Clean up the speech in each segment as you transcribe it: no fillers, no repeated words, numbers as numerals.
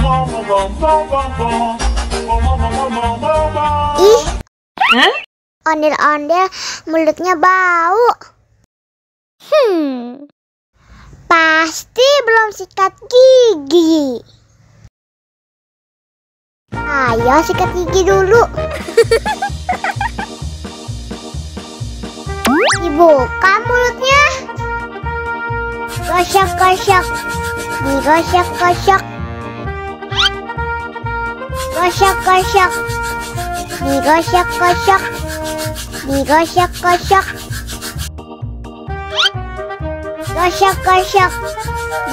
Ih, ondel-ondel mulutnya bau. Pasti belum sikat gigi. Ayo sikat gigi dulu. Dibuka mulutnya. Gosok-gosok. Digosok-gosok. Gosok-gosok. Digosok-gosok. Digosok-gosok. Gosok-gosok.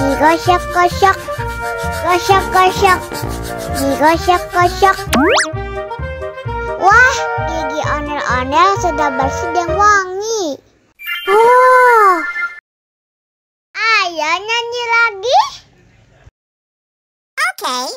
Digosok-gosok. Gosok-gosok. Digosok-gosok. Wah, gigi ondel-ondel sudah bersih dan wangi. Oh, ayo nyanyi lagi. Oke.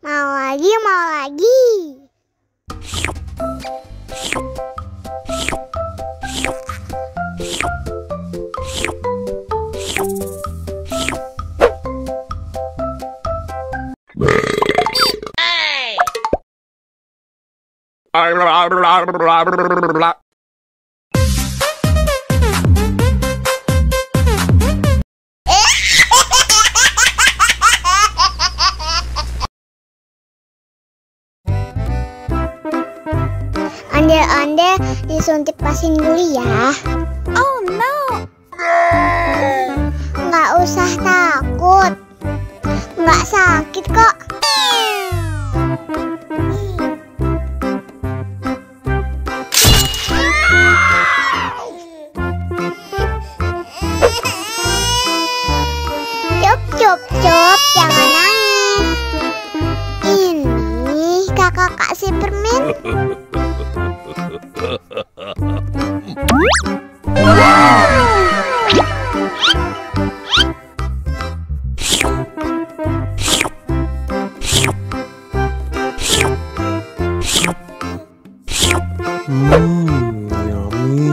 Mau lagi, mau lagi. Ondel-ondel disuntik vaksin dulu ya. Oh no. Nggak usah takut. Nggak sakit kok. Cup, cup, jangan nangis. Ini kakak kasih permen. Yummy.